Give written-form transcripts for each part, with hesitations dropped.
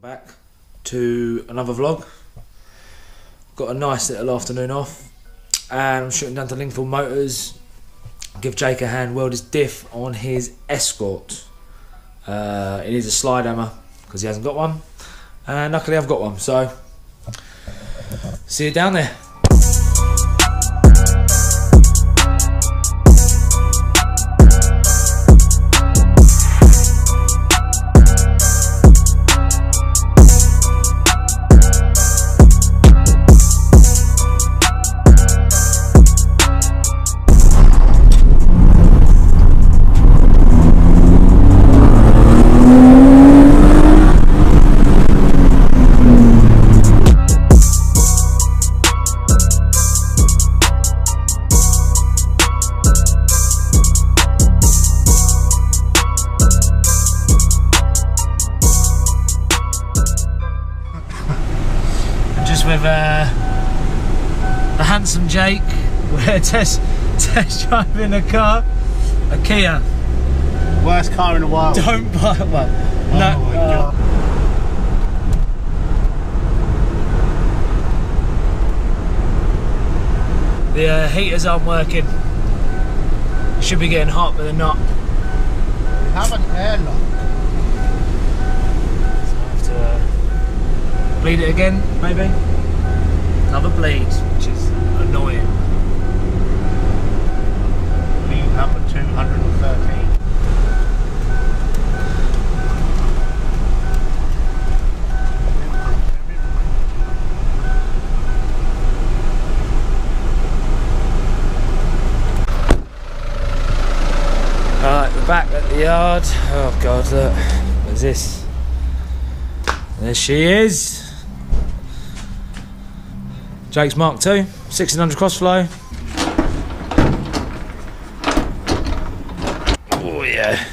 Back to another vlog. Got a nice little afternoon off and I'm shooting down to Lingfield Motors. Give Jake a hand weld his diff on his Escort. It needs a slide hammer because he hasn't got one, and luckily I've got one, so see you down there. With the handsome Jake, we're test driving a car, a Kia. Worst car in the world. Don't buy it. Well, no. Oh my God. The heaters aren't working. It should be getting hot, but they're not. We have an airlock. So I have to bleed it again, maybe. Another bleed, which is annoying. Lead number 213. Alright, we're back at the yard. Oh God, look. What's this? There she is. Jake's Mk2, 1600 crossflow. Oh yeah.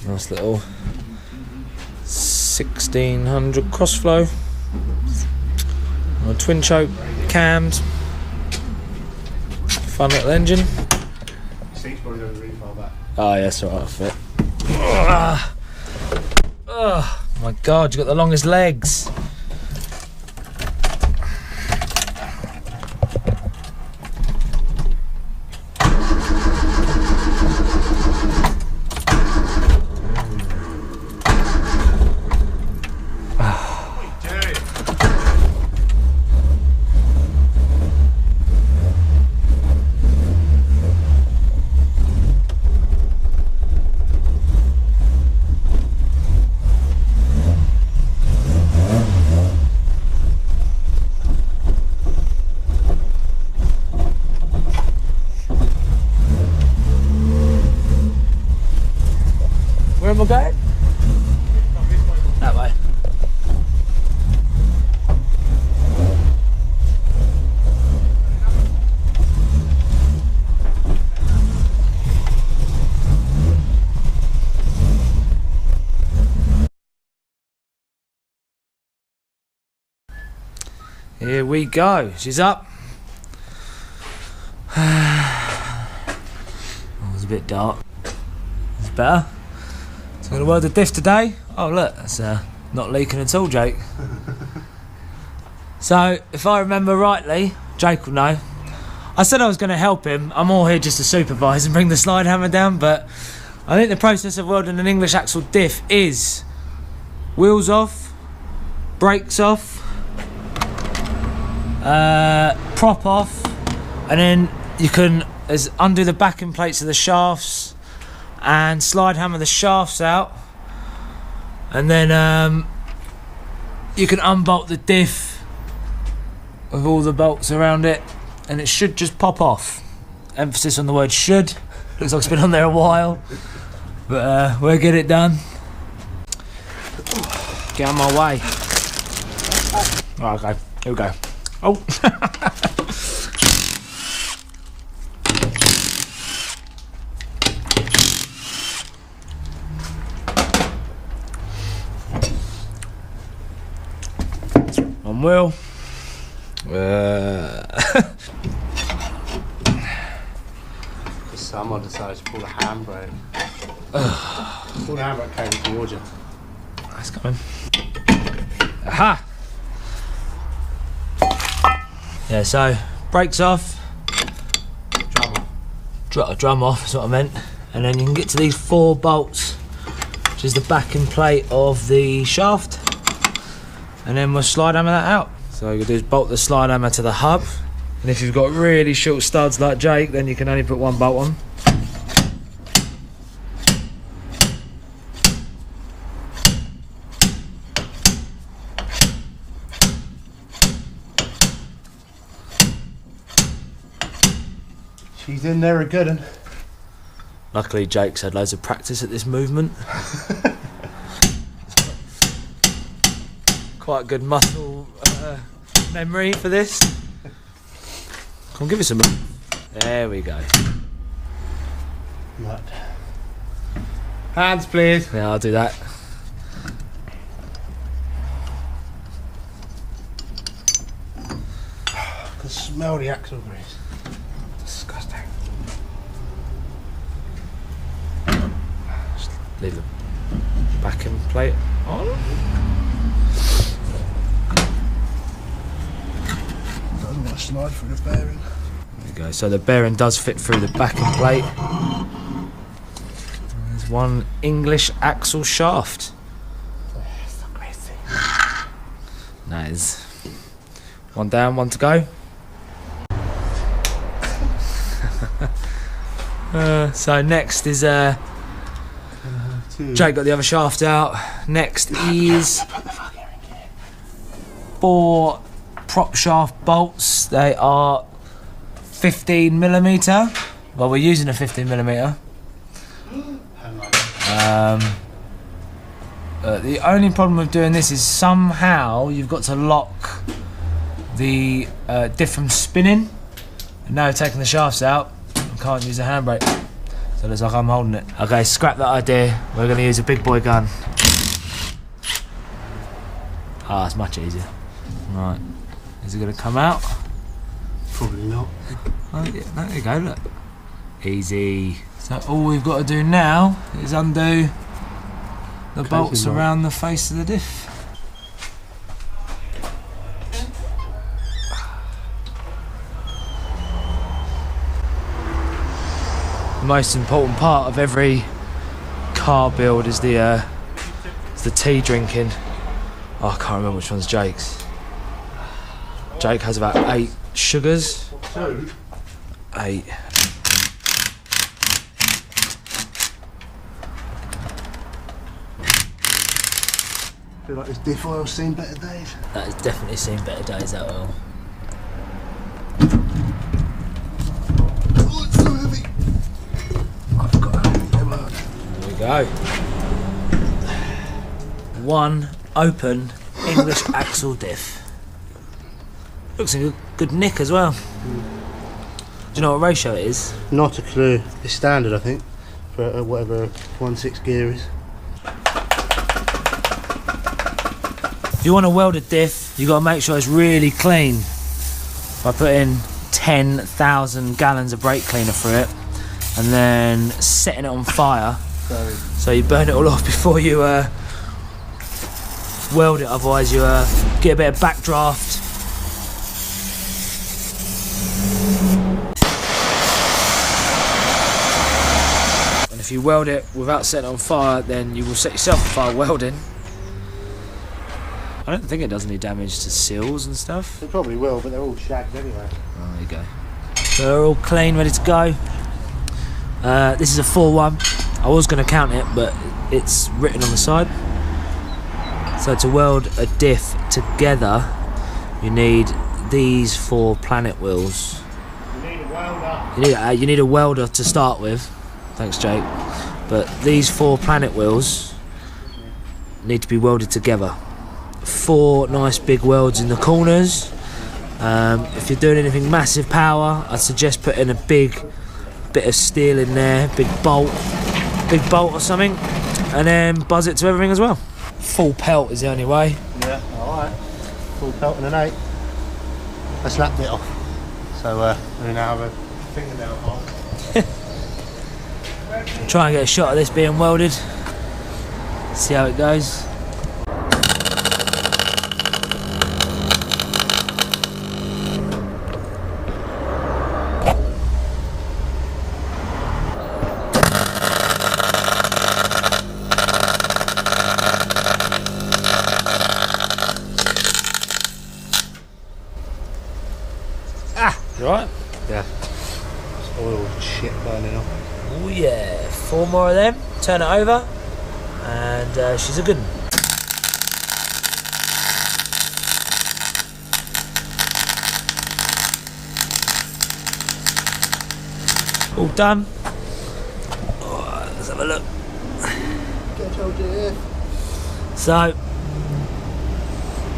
Nice little 1600 crossflow. On a twin choke, cammed. Fun little engine. Seat's probably going really far back. Oh yeah, that's alright, I'll fit. Oh my God, you've got the longest legs. Where am I going? That way. Here we go. She's up. Oh, it was a bit dark. It's better. I'm going to weld the diff today. Oh look, that's not leaking at all, Jake. So, if I remember rightly, Jake will know, I said I was going to help him. I'm all here just to supervise and bring the slide hammer down, but I think the process of welding an English axle diff is wheels off, brakes off, prop off, and then you can undo the backing plates of the shafts and slide hammer the shafts out, and then you can unbolt the diff with all the bolts around it, and it should just pop off. Emphasis on the word should. Looks like it's been on there a while, but we'll get it done. Get out of my way. Oh, okay, here we go. Oh. On wheel. Someone decided to pull the handbrake. Pull the handbrake came towards you. It's coming. Aha! Yeah, so brakes off. Drum off, that's what I meant. And then you can get to these 4 bolts, which is the backing plate of the shaft. And then we'll slide hammer that out. So all you do is bolt the slide hammer to the hub. And if you've got really short studs like Jake, then you can only put 1 bolt on. She's in there a good one. Luckily Jake's had loads of practice at this movement. Quite good muscle memory for this. Come on, give us a move. There we go. Right. Hands please. Yeah, I'll do that. I can smell the axle grease. Disgusting. Just leave the backing plate on. Doesn't want to slide through the bearing. There we go. So the bearing does fit through the backing plate. There's 1 English axle shaft. So crazy. Nice. 1 down, 1 to go. So next is Jake got the other shaft out. Next is 4 prop shaft bolts. They are 15mm. Well, we're using a 15mm. The only problem with doing this is somehow you've got to lock the diff from spinning. And now taking the shafts out, I can't use a handbrake. So it looks like I'm holding it. Okay, scrap that idea. We're going to use a big boy gun. Ah, it's much easier. Right, is it going to come out? Probably not. Oh, yeah, there you go, look. Easy. So all we've got to do now is undo the bolts around the face of the diff. The most important part of every car build is the tea drinking. Oh, I can't remember which one's Jake's. Jake has about 8 sugars. 2? 8. I feel like this diff oil's seen better days. That has definitely seen better days, that oil. Oh, it's so heavy. I've got it. There we go. 1 open English axle diff. Looks like a good nick as well. Do you know what ratio it is? Not a clue. It's standard, I think, for whatever 1/6 gear is. If you want to weld a diff, you've got to make sure it's really clean by putting 10,000 gallons of brake cleaner through it and then setting it on fire so you burn it all off before you weld it, otherwise you get a bit of backdraft. And if you weld it without setting it on fire, then you will set yourself on fire welding. I don't think it does any damage to seals and stuff. It probably will, but they're all shagged anyway. Oh, there you go. So they're all clean, ready to go. This is a 4-1. I was going to count it, but it's written on the side. So to weld a diff together, you need these 4 planet wheels. You need a welder. You need a welder to start with. Thanks, Jake. But these 4 planet wheels need to be welded together. 4 nice big welds in the corners. If you're doing anything massive power, I'd suggest putting a big bit of steel in there, big bolt or something, and then buzz it to everything as well. Full pelt is the only way. Yeah, alright. Full pelt and an 8. I slapped it off. So we now have a fingernail hole. Try and get a shot of this being welded. See how it goes. You alright? Yeah. It's oil and shit burning off. Oh yeah, 4 more of them, turn it over, and she's a good one. All done. Alright, let's have a look. Get your Diff. So,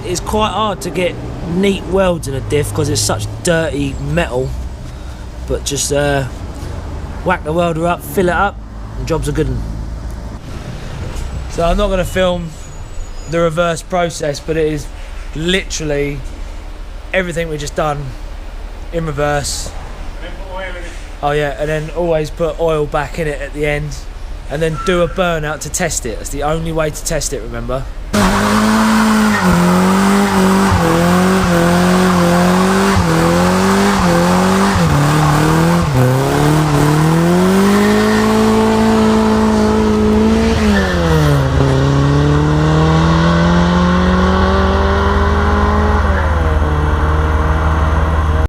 it's quite hard to get neat welds in a diff because it's such dirty metal, but just whack the welder up, fill it up, and job's a good one. So I'm not going to film the reverse process, but it is literally everything we just done in reverse. Oh yeah, and then always put oil back in it at the end, and then do a burnout to test it. That's the only way to test it, remember?